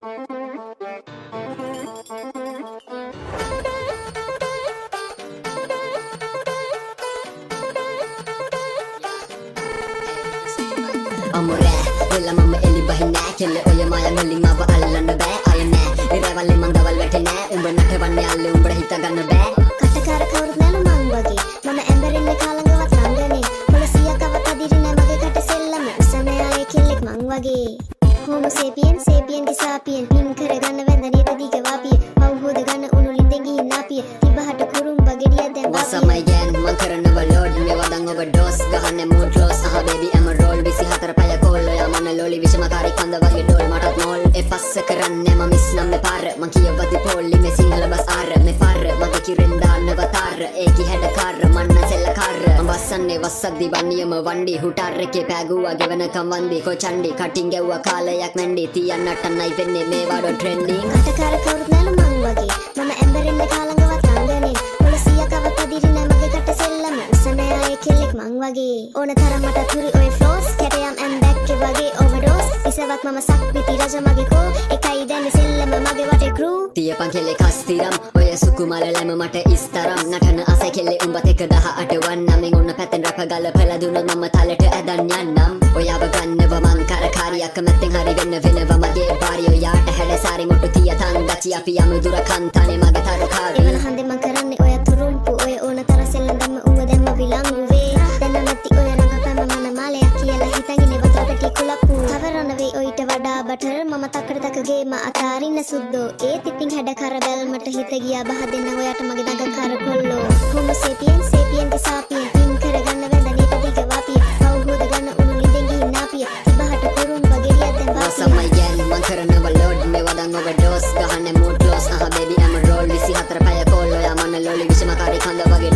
Amore, වෙලා මම එලි බහින්නේ කෙල්ල ඔය මායන් වලින් මාව අල්ලන්න බෑ අය නෑ ඉරවලේ මං දවල් වැටෙන්නේ උඹ නටවන්නේ අල්ලේ උඹට හිතා ගන්න බෑ කටකාර කවුරුත් නෑලු මං වගේ මම ඇඹරෙන්නේ කාලඟවත් රංගනේ පොලිසියකවත් අදිරින්නේ මගේ කට සෙල්ලම උසමයාලේ කෙල්ලෙක් මං වගේ හෝමෝ සේපියන් කිසාපියන් පින් කරගන්න වැඳ නේද දිග වාපිය පව් හොද ගන්න උණු ලින්දෙන් ගිහින් නාපිය තිබහට කුරුම්බ ගෙඩිය දැන් What's up my gang මං කරනව ලෝඩ් මේ වදන් overdose ගහන්නේ mood loss baby I'm a roll 24 පැය කෝල් ඔයා මන ලෝලි විෂමකාරී කන්ද වගේ ඩෝල් මටත් නෝල් එපස්ස කරන්නේ මම මිස් නම් මේ පාර මං කියවදි පොල්ලි මේ සිංහල බස් ආර මේ පාර මගේ කිරෙන් දාන්නව තාර ඒකි හැඩ කාර මන්න සෙල්ල කාර මං වස්සන්නේ වස්සද්දි වන්නියම වණ්ඩි හුටාර් එකේ පෑගුවා ගෙවනකම් වන්දි කොචන්ඩි කටින් ගැව්වා කාලයක් නැන්ඩි තියන්නට නයි වෙන්නේ මේ වඩෝ ට්‍රෙන්ඩින් කටකාර කවුරුත් නෑලු මං වගේ මම ඇඹරෙන්නේ කාලඟවත් රංගනේ පොලිසියකවත් අදිරින්නේ මගේ කට සෙල්ලම උසමයාලේ කෙල්ලෙක් මං වගේ ඕන තරම් මට තුරි ඔය ෆ්ලෝස් කැටයම් ඇම් බැක්කේ වගේ ඕවර්ඩෝස් ඉසවක් මම සක්විති රජ මගේ කෝ එකයි දැන්නේ සෙල්ලම මගේ වටේ ක්‍රූ තියපන් කෙල්ලේ කස්තිරම් ඔය සුකුමල ලැම මට ඉස්තරම් නටන අසයි කෙල්ලේ උඹත් එක 18 වන්නමින් ඔන්න පැතෙන් රැප ගලපලා දුන්නොත් මම තලෙට ඇදන් යන්නම් ඔයාව ගන්නව මං කරකාරියක් මැත්තෙන් හරි වෙන්න වෙනවා මගේ පාරි ඔයාට හැඩ සාරි මුට්ටු තියතන් දචි අපි යමු දුර කන්තනේ මගේ තරුකාරි එවන හන්දේ මං කරන්නේ ඔය තුරුම්පු ඔය ඕන තර සෙල්ලම් දැම්ම ඌව දැම්ම විලංගුවේ දැන් නැති ඔය රංගපෑම මන මාලයක් කියලා හිතගෙන වතුර පැටි කුලප්පු තවරන වේ ඔයිට වඩා බටර් මම තකඩතකගේ මා අතාරින්න සුද්දෝ ඒත් ඉතින් හැඩ කර බැල්මට හිත ගියා බහ දෙන්න ඔයාට මගේ දඟ කර කොල්ලෝ හෝමෝ සේපියන් කිසාපියන් පින් කරගන්න වැඳ නේද දිග වාපිය පව් හොද ගන්න උණු ලින්දෙන් ගිහින් නාපිය තිබහට කුරුම් වගේ රියක් දැන් What's වාපිය up my gang මං කරනව ලෝඩ් මේ වදන් overdose ගහන්නේ mood loss baby I'm a roll 24 පැය කෝල් ඔයා මන ලෝලි විෂමකාරී කන්ද වගේ